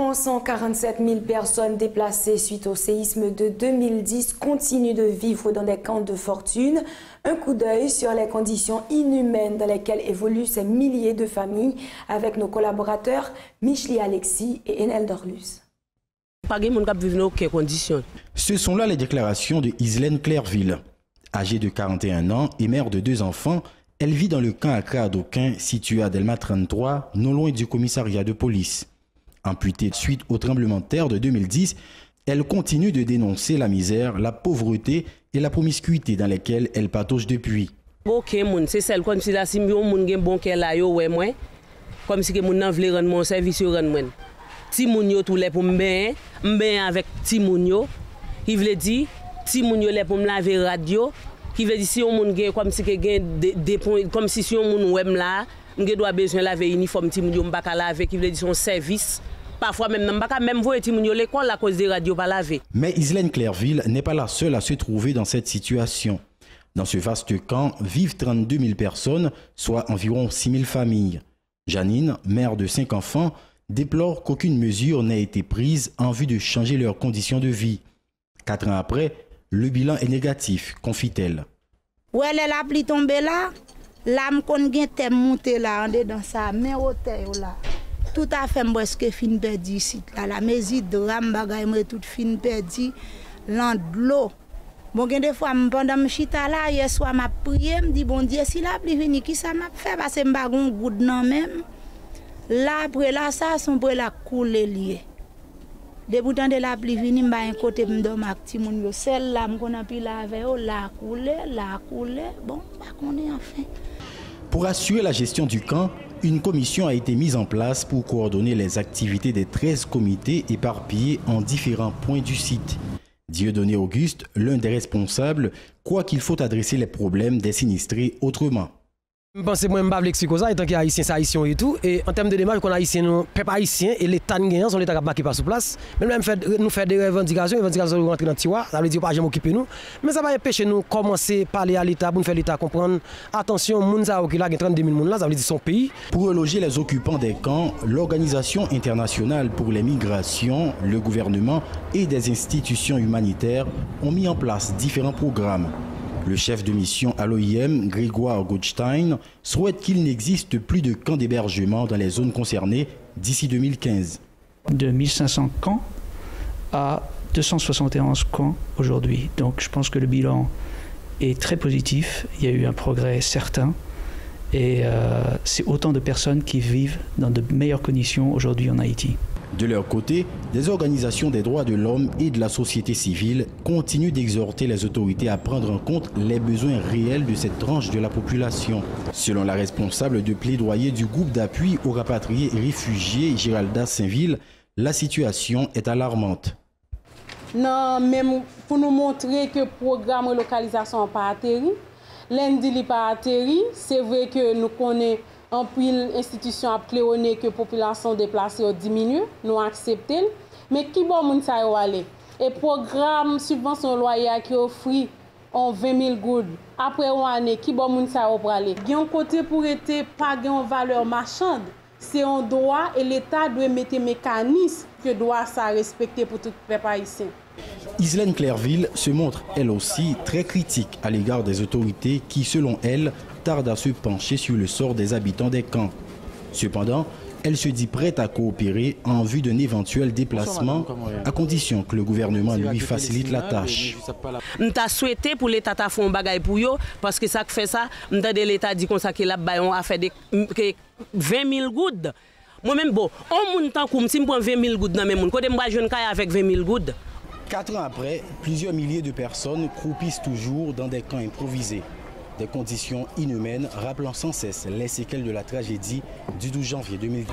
Environ 147 000 personnes déplacées suite au séisme de 2010 continuent de vivre dans des camps de fortune. Un coup d'œil sur les conditions inhumaines dans lesquelles évoluent ces milliers de familles avec nos collaborateurs Michli Alexis et Enel Dorlus. Ce sont là les déclarations de Islaine Clairville. Âgée de 41 ans et mère de 2 enfants, elle vit dans le camp Accra Adoquin situé à Delma 33, non loin du commissariat de police. Amputée suite au tremblement de terre de 2010, elle continue de dénoncer la misère, la pauvreté et la promiscuité dans lesquelles elle patauge depuis. C'est celle comme si la simbion moun gen bon qu'elle a yo ouais moi comme si que moun nan vle rendre mon service yo rendre moi. Ti moun yo tout les pour m'ben avec ti moun yo. Il veut dire ti moun yo les pour me laver radio. Qui veut dire si on moun gen comme si que gen des points comme si on moun wem là, m'gen doit besoin laver uniforme ti moun yo m'pa ka laver qui veut dire son service. Parfois même n'pa ka même voyer ti moun yo l'école à cause des radios pas laver. Mais Islaine Clairville n'est pas la seule à se trouver dans cette situation. Dans ce vaste camp vivent 32 000 personnes, soit environ 6 000 familles. Janine, mère de 5 enfants, déplore qu'aucune mesure n'ait été prise en vue de changer leurs conditions de vie. 4 ans après, le bilan est négatif, confie-t-elle. Ouais, la pluie tombée là, l'âme qu'on gagne t'es montée là, on est dans sa main au terre là. Tout à fait presque fin perdu ici là, la maison drame bagaille moi toute fin perdu, l'eau. Bon, des fois, pendant que je suis là, hier soir, je prié, je me dis, bon Dieu, si la pluie vient, qui ça m'a fait? Parce que je n'ai pas de goutte même. Là, après là, ça, c'est pour la couler lié. Depuis que la pluie vient, je suis un côté de mon celle là, je suis pu laver, la couler. Bon, on est enfin. Pour assurer la gestion du camp, une commission a été mise en place pour coordonner les activités des 13 comités éparpillés en différents points du site. Dieudonné Auguste, l'un des responsables, croit qu'il faut adresser les problèmes des sinistrés autrement. Je pense que moi, je ne sais pas, étant qu'il y a haïtiens, c'est haïtien et tout. Et en termes de démarche, qu'on a haïtiens, nous, peuple haïtien et l'État gagnant sont l'État qui passe sur place. Mais nous faisons des revendications nous rentrer dans le tiroir, ça veut dire pas jamais occuper nous. Mais ça va empêcher nous commencer à parler à l'État pour nous faire l'État comprendre. Attention, Mounza qui là, il y a 32 000 personnes là, ça veut dire son pays. Pour reloger les occupants des camps, l'Organisation internationale pour les migrations, le gouvernement et des institutions humanitaires ont mis en place différents programmes. Le chef de mission à l'OIM, Grégoire Goldstein, souhaite qu'il n'existe plus de camps d'hébergement dans les zones concernées d'ici 2015. De 1500 camps à 271 camps aujourd'hui. Donc je pense que le bilan est très positif. Il y a eu un progrès certain. Et c'est autant de personnes qui vivent dans de meilleures conditions aujourd'hui en Haïti. De leur côté, des organisations des droits de l'homme et de la société civile continuent d'exhorter les autorités à prendre en compte les besoins réels de cette tranche de la population. Selon la responsable de plaidoyer du groupe d'appui aux rapatriés et réfugiés, Géralda Saint-Ville, la situation est alarmante. Non, même pour nous montrer que le programme de localisation n'a pas atterri, lundi n'a pas atterri, c'est vrai que nous connaissons en pile institution a cléonné que la population déplacée a diminué, nous acceptons. Mais qui bon moun sa yo aller? Et programme subvention loyer qui offre en 20 000 goudes. Après une année, qui bon moun sa yo pour aller? Il y a un côté pour être pas une valeur marchande. C'est un droit et l'État doit mettre des mécanismes que doit ça respecter pour tout le peuple haïtien. Islaine Clairville se montre elle aussi très critique à l'égard des autorités qui, selon elle, tardent à se pencher sur le sort des habitants des camps. Cependant, elle se dit prête à coopérer en vue d'un éventuel déplacement, à condition que le gouvernement lui facilite la tâche. Nous avons souhaité pour l'État de faire un bagage pour eux, parce que ça fait ça, l'État dit qu'on a fait 20 000 goudes. Moi-même, bon, on monte en comme si je prends 20 000 goudes dans mes moun, côté moi jeune avec 20 000 goudes. 4 ans après, plusieurs milliers de personnes croupissent toujours dans des camps improvisés. Des conditions inhumaines rappelant sans cesse les séquelles de la tragédie du 12 janvier 2010.